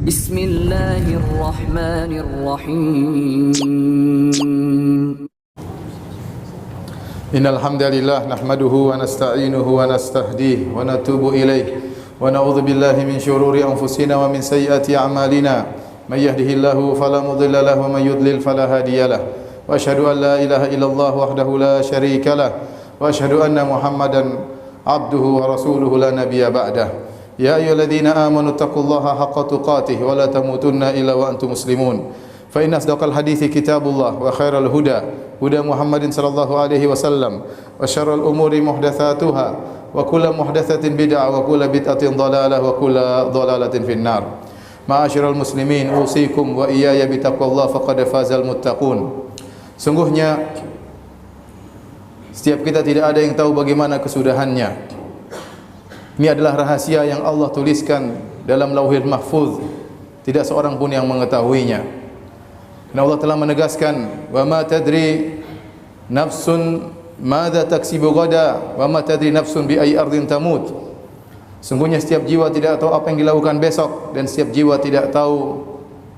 بسم الله الرحمن الرحيم. إن الحمد لله نحمده ونستعينه ونستهديه ونتوب إليه ونعوذ بالله من شرور أنفسنا ومن سيئات أعمالنا من يهده الله فلا مضل له ومن يضلل فلا هادي له وأشهد أن لا إله إلا الله وحده لا شريك له وأشهد أن محمدا عبده ورسوله لا نبي بعده. يا أيها الذين آمنوا اتقوا الله حق تقاته ولا تموتن إلا وأنتم مسلمون فإن أصدق الحديث كتاب الله وخير الهدى هدى محمد صلى الله عليه وسلم وشر الأمور محدثاتها وكل محدثة بدعة وكل بدعة ضلالة وكل ضلالة في النار. معاشر المسلمين أوصيكم وإياي بتقوى الله فقد فاز المتقون. Sungguhnya setiap kita tidak ada yang tahu bagaimana kesudahannya. Ini adalah rahasia yang Allah tuliskan dalam Lauhul Mahfuz. Tidak seorang pun yang mengetahuinya. Dan Allah telah menegaskan, "Wa ma tadri nafsun madza taksibu ghada, wa ma tadri nafsun bi ayyi ardin tamut." Sungguhnya setiap jiwa tidak tahu apa yang dilakukan besok dan setiap jiwa tidak tahu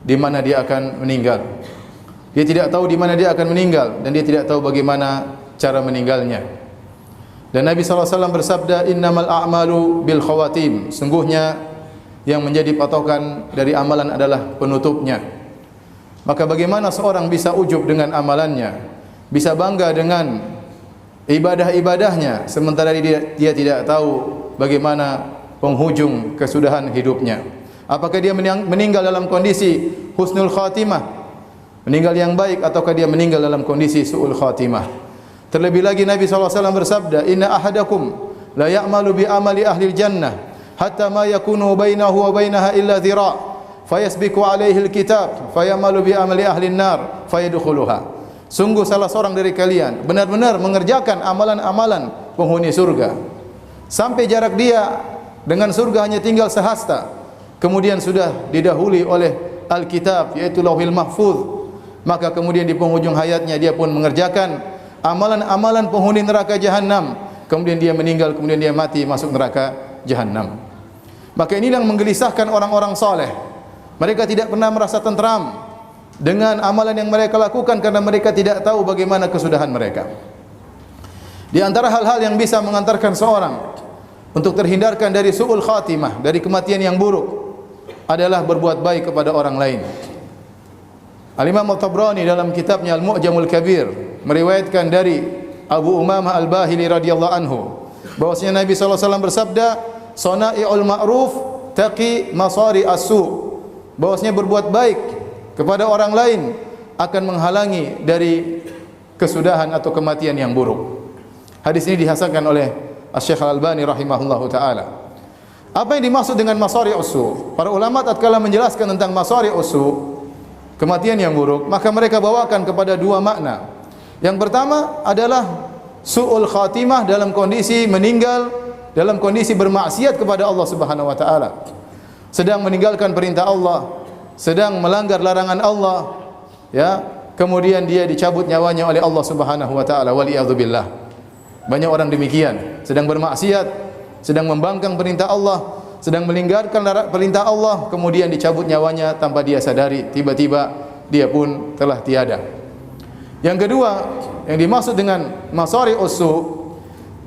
di mana dia akan meninggal. Dia tidak tahu di mana dia akan meninggal dan dia tidak tahu bagaimana cara meninggalnya. Dan Nabi SAW bersabda, innamal a'malu bil khawatim. Sungguhnya yang menjadi patokan dari amalan adalah penutupnya. Maka bagaimana seorang bisa ujub dengan amalannya, bisa bangga dengan ibadah-ibadahnya, sementara dia tidak tahu bagaimana penghujung kesudahan hidupnya. Apakah dia meninggal dalam kondisi husnul khatimah, meninggal yang baik, ataukah dia meninggal dalam kondisi su'ul khatimah? Terlebih lagi Nabi SAW bersabda, inna ahadakum la ya'malu bi amali ahli jannah hatta ma yakunu bainahu wa bainaha illa dhira' fayasbiqu alaihi alkitab fayamalu bi amali ahli an-nar fayadkhuluha. Sungguh salah seorang dari kalian benar-benar mengerjakan amalan-amalan penghuni surga sampai jarak dia dengan surga hanya tinggal sehasta, kemudian sudah didahului oleh alkitab yaitu Lauhul Mahfuz, maka kemudian di penghujung hayatnya dia pun mengerjakan amalan-amalan penghuni neraka jahanam, kemudian dia meninggal, kemudian dia mati masuk neraka jahanam. Maka ini yang menggelisahkan orang-orang saleh. Mereka tidak pernah merasa tentram dengan amalan yang mereka lakukan karena mereka tidak tahu bagaimana kesudahan mereka. Di antara hal-hal yang bisa mengantarkan seorang untuk terhindarkan dari su'ul khatimah, dari kematian yang buruk, adalah berbuat baik kepada orang lain. Al-Imam At-Tabrani dalam kitabnya Al-Mu'jamul Kabir meriwayatkan dari Abu Umamah Al-Bahili radhiyallahu anhu bahwasanya Nabi sallallahu alaihi wasallam bersabda, "Sana'i'ul ma'ruf taqi masari as-su." Bahwasanya berbuat baik kepada orang lain akan menghalangi dari kesudahan atau kematian yang buruk. Hadis ini dihasankan oleh Asy-Syaikh Al-Albani rahimahullahu taala. Apa yang dimaksud dengan masari as-su? Para ulama tatkala menjelaskan tentang masari as-su, kematian yang buruk, maka mereka bawakan kepada dua makna. Yang pertama adalah su'ul khatimah dalam kondisi meninggal dalam kondisi bermaksiat kepada Allah Subhanahu wa taala. Sedang meninggalkan perintah Allah, sedang melanggar larangan Allah, ya, kemudian dia dicabut nyawanya oleh Allah Subhanahu wa taala, waliyadzubillah. Banyak orang demikian, sedang bermaksiat, sedang membangkang perintah Allah, sedang melanggarkan perintah Allah, kemudian dicabut nyawanya tanpa dia sadari, tiba-tiba dia pun telah tiada. Yang kedua, yang dimaksud dengan masari ussu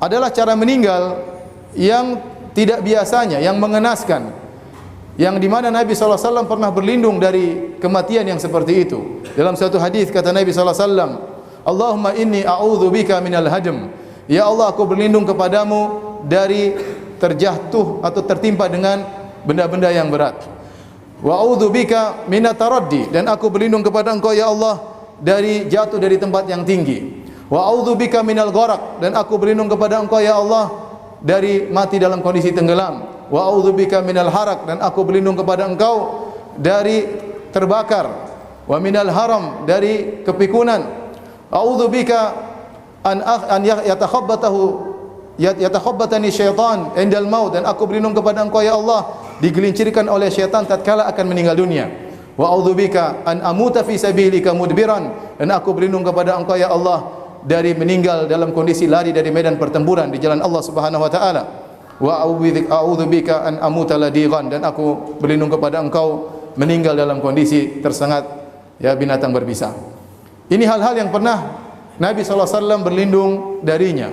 adalah cara meninggal yang tidak biasanya, yang mengenaskan, yang dimana Nabi SAW pernah berlindung dari kematian yang seperti itu. Dalam suatu hadis kata Nabi SAW, Allahumma inni a'udzubika minal hadm. Ya Allah, aku berlindung kepadamu dari terjatuh atau tertimpa dengan benda-benda yang berat. Wa a'udzubika minat taraddi, dan aku berlindung kepada Engkau ya Allah dari jatuh dari tempat yang tinggi. Wa a'udzubika minal gharq, dan aku berlindung kepada Engkau ya Allah dari mati dalam kondisi tenggelam. Wa a'udzubika minal haraq, dan aku berlindung kepada Engkau dari terbakar. Wa minal haram, dari kepikunan. A'udzubika an yatakhabbatani syaitan indal maut, dan aku berlindung kepada Engkau ya Allah digelincirkan oleh syaitan tatkala akan meninggal dunia. Wa a'udzubika an amuta fi sabilika mudbiran, dan aku berlindung kepada Engkau ya Allah dari meninggal dalam kondisi lari dari medan pertempuran di jalan Allah Subhanahu wa taala. Wa a'udzubika an amuta ladighan, dan aku berlindung kepada Engkau meninggal dalam kondisi tersengat ya binatang berbisa. Ini hal-hal yang pernah Nabi SAW berlindung darinya,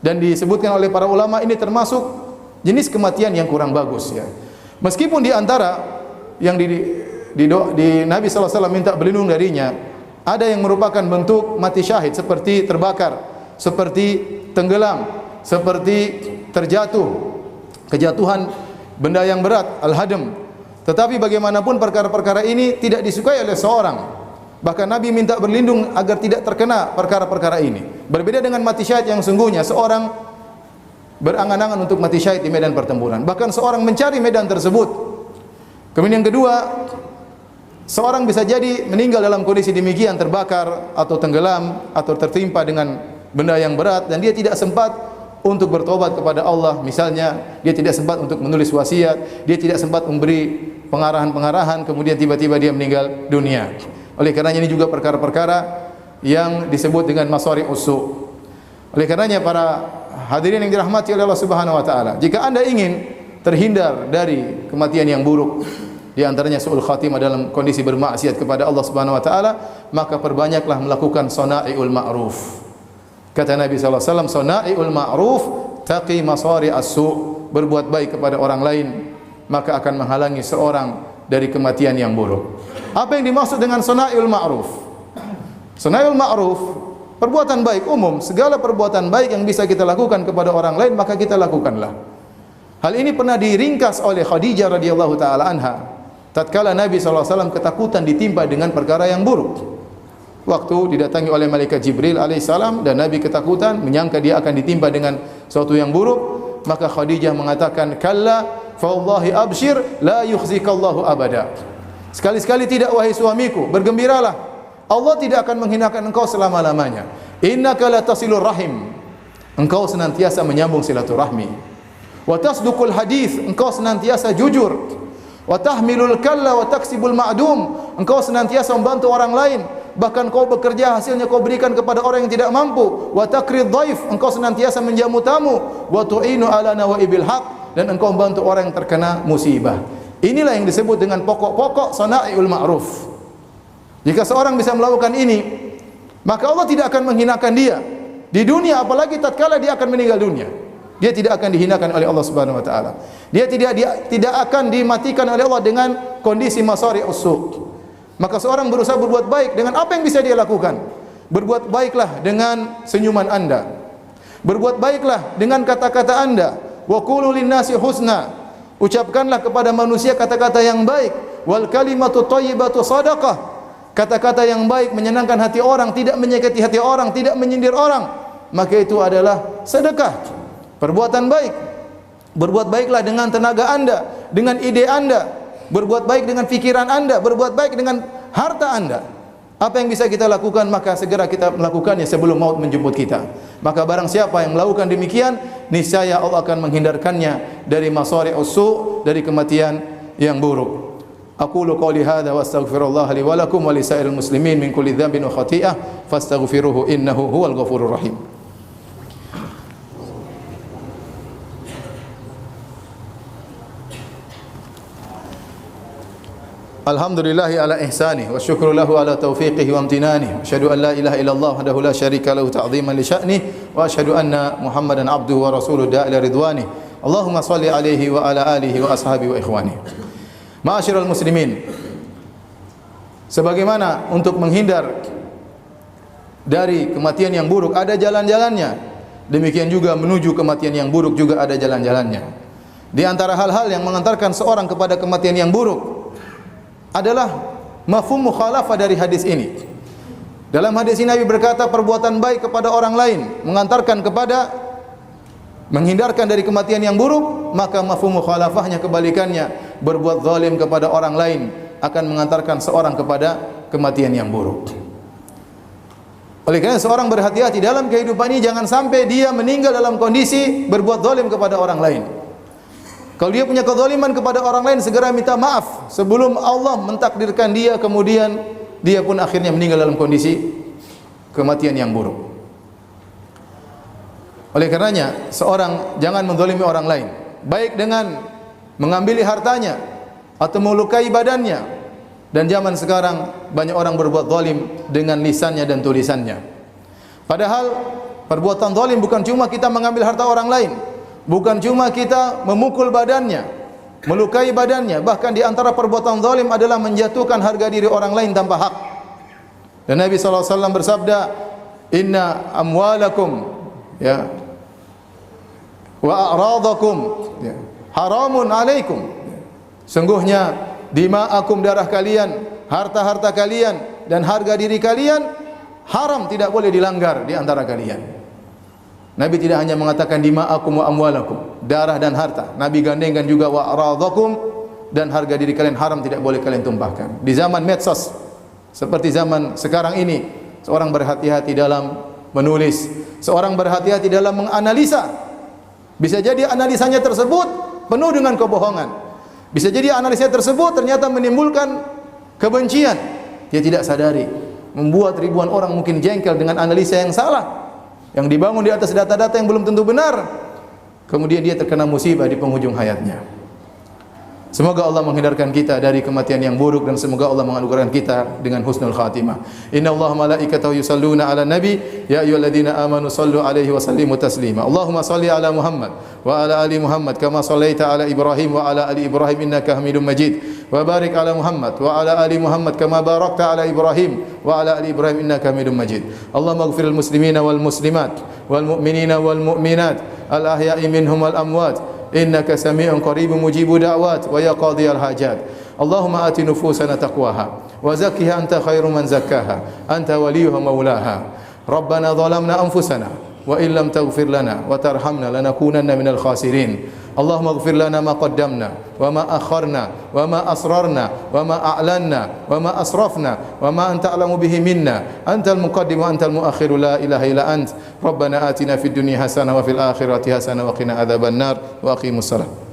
dan disebutkan oleh para ulama ini termasuk jenis kematian yang kurang bagus ya. Meskipun di antara yang Nabi SAW minta berlindung darinya, ada yang merupakan bentuk mati syahid seperti terbakar, seperti tenggelam, seperti terjatuh, kejatuhan benda yang berat, al-hadam. Tetapi bagaimanapun perkara-perkara ini tidak disukai oleh seorang. Bahkan Nabi minta berlindung agar tidak terkena perkara-perkara ini. Berbeda dengan mati syahid yang sungguhnya, seorang berangan-angan untuk mati syahid di medan pertempuran. Bahkan seorang mencari medan tersebut. Kemudian yang kedua, seorang bisa jadi meninggal dalam kondisi demikian, terbakar atau tenggelam atau tertimpa dengan benda yang berat, dan dia tidak sempat untuk bertobat kepada Allah. Misalnya dia tidak sempat untuk menulis wasiat, dia tidak sempat memberi pengarahan-pengarahan, kemudian tiba-tiba dia meninggal dunia. Oleh karenanya ini juga perkara-perkara yang disebut dengan masari'us su'. Oleh karenanya para hadirin yang dirahmati oleh Allah Subhanahu wa taala, jika Anda ingin terhindar dari kematian yang buruk, di antaranya su'ul khatimah dalam kondisi bermaksiat kepada Allah Subhanahu wa taala, maka perbanyaklah melakukan sana'iul ma'ruf. Kata Nabi sallallahu alaihi wasallam, sana'iul ma'ruf taqi masari'as su'. Berbuat baik kepada orang lain maka akan menghalangi seorang dari kematian yang buruk. Apa yang dimaksud dengan sana'iul ma'ruf? Sana'iul ma'ruf, perbuatan baik umum, segala perbuatan baik yang bisa kita lakukan kepada orang lain maka kita lakukanlah. Hal ini pernah diringkas oleh Khadijah radhiyallahu taala anha. Tatkala Nabi sallallahu alaihi wasallam ketakutan ditimpa dengan perkara yang buruk. Waktu didatangi oleh malaikat Jibril alaihissalam dan Nabi ketakutan, menyangka dia akan ditimpa dengan sesuatu yang buruk, maka Khadijah mengatakan, "Kalla fa wallahi abshir la yukhzikallahu abada." Sekali-sekali tidak wahai suamiku, bergembiralah. Allah tidak akan menghinakan engkau selama-lamanya. Innaka la tasilur rahim. Engkau senantiasa menyambung silaturahmi. Wa tasduqul hadis, engkau senantiasa jujur. Wa tahmilul kalla wa taksibul ma'dum, engkau senantiasa membantu orang lain, bahkan kau bekerja hasilnya kau berikan kepada orang yang tidak mampu. Wa takrid dhaif, engkau senantiasa menjamu tamu. Wa tu'inu ala nawaibil haq, dan engkau membantu orang yang terkena musibah. Inilah yang disebut dengan pokok-pokok sana'iul ma'ruf. Jika seorang bisa melakukan ini, maka Allah tidak akan menghinakan dia di dunia, apalagi tatkala dia akan meninggal dunia. Dia tidak akan dihinakan oleh Allah Subhanahu wa taala. Dia tidak akan dimatikan oleh Allah dengan kondisi masari'us su'. Maka seorang berusaha berbuat baik dengan apa yang bisa dia lakukan. Berbuat baiklah dengan senyuman Anda. Berbuat baiklah dengan kata-kata Anda. Wa qulu lin-nasi husna. Ucapkanlah kepada manusia kata-kata yang baik. Wal kalimatu thayyibatu shadaqah. Kata-kata yang baik menyenangkan hati orang, tidak menyakiti hati orang, tidak menyindir orang, maka itu adalah sedekah. Perbuatan baik. Berbuat baiklah dengan tenaga Anda, dengan ide Anda. Berbuat baik dengan fikiran Anda, berbuat baik dengan harta Anda. Apa yang bisa kita lakukan, maka segera kita melakukannya sebelum maut menjemput kita. Maka barang siapa yang melakukan demikian, niscaya Allah akan menghindarkannya dari masari'us su', dari kematian yang buruk. Aqulu qouli hadza wa astaghfirullah li wa lakum wa lisairil muslimin min kulli dhanbin wa khati'ah fastaghfiruhu innahu huwal ghafurur rahim. Alhamdulillahi ala ihsanih wa syukru lahu ala taufiqihi wa amtinanih. Asyhadu an la ilaha illallah wahdahu la syarika lahu ta'dhiman li sya'nih wa asyhadu anna Muhammadan abduhu wa rasuluhu da'ila ridwanih. Allahumma shalli alaihi wa ala alihi wa ashabihi wa ikhwani. Ma'asyiral muslimin, sebagaimana untuk menghindar dari kematian yang buruk ada jalan-jalannya, demikian juga menuju kematian yang buruk juga ada jalan-jalannya. Di antara hal-hal yang mengantarkan seorang kepada kematian yang buruk adalah mafhum mukhalafah dari hadis ini. Dalam hadis ini Nabi berkata perbuatan baik kepada orang lain mengantarkan kepada menghindarkan dari kematian yang buruk, maka mafhum mukhalafahnya kebalikannya, berbuat zalim kepada orang lain akan mengantarkan seorang kepada kematian yang buruk. Oleh karena seorang berhati-hati dalam kehidupan ini, jangan sampai dia meninggal dalam kondisi berbuat zalim kepada orang lain. Kalau dia punya kezaliman kepada orang lain, segera minta maaf sebelum Allah mentakdirkan dia, kemudian dia pun akhirnya meninggal dalam kondisi kematian yang buruk. Oleh karenanya, seorang jangan menzalimi orang lain, baik dengan mengambil hartanya, atau melukai badannya. Dan zaman sekarang banyak orang berbuat zalim dengan lisannya dan tulisannya. Padahal perbuatan zalim bukan cuma kita mengambil harta orang lain, bukan cuma kita memukul badannya, melukai badannya, bahkan di antara perbuatan zalim adalah menjatuhkan harga diri orang lain tanpa hak. Dan Nabi sallallahu alaihi wasallam bersabda, "Inna amwalakum ya wa a'radakum ya, haramun alaikum." Sungguhnya dima'akum, darah kalian, harta-harta kalian dan harga diri kalian haram, tidak boleh dilanggar di antara kalian. Nabi tidak hanya mengatakan dima'akum wa amwalakum, darah dan harta. Nabi gandengkan juga wa a'radakum, dan harga diri kalian haram, tidak boleh kalian tumpahkan. Di zaman medsos seperti zaman sekarang ini, seorang berhati-hati dalam menulis, seorang berhati-hati dalam menganalisa. Bisa jadi analisanya tersebut penuh dengan kebohongan. Bisa jadi analisanya tersebut ternyata menimbulkan kebencian. Dia tidak sadari, membuat ribuan orang mungkin jengkel dengan analisa yang salah, yang dibangun di atas data-data yang belum tentu benar. Kemudian dia terkena musibah di penghujung hayatnya. Semoga Allah menghindarkan kita dari kematian yang buruk, dan semoga Allah menganugerahkan kita dengan husnul khatimah. Inna Allah malaikatahu yusalluna ala nabi ya ayyuhalladzina amanu sallu alaihi wa sallimu taslima. Allahumma salli ala Muhammad wa ala ali Muhammad kama sallaita ala Ibrahim wa ala ali Ibrahim innaka Hamidum Majid. Wa barik ala Muhammad wa ala ali Muhammad kama barakta ala Ibrahim wa ala ali Ibrahim innaka Hamidum Majid. Allahumma ighfiril muslimina wal muslimat wal mu'minina wal mu'minat al ahya'i minhum wal amwat. إنك سميع قريب مجيب دعوات ويا قاضي الحاجات. اللهم آت نفوسنا تقواها وزكها أنت خير من زكاها أنت وليها مولاها. ربنا ظلمنا أنفسنا وإن لم تغفر لنا وترحمنا لنكونن من الخاسرين. اللهم اغفر لنا ما قدمنا وما أخرنا وما أسررنا وما أعلنا وما أسرفنا وما أنت أعلم به منا. أنت المقدم وأنت المؤخر لا إله إلا أنت. ربنا آتنا في الدنيا حسنة وفي الآخرة حسنة وقنا عذاب النار. وأقيموا الصلاة.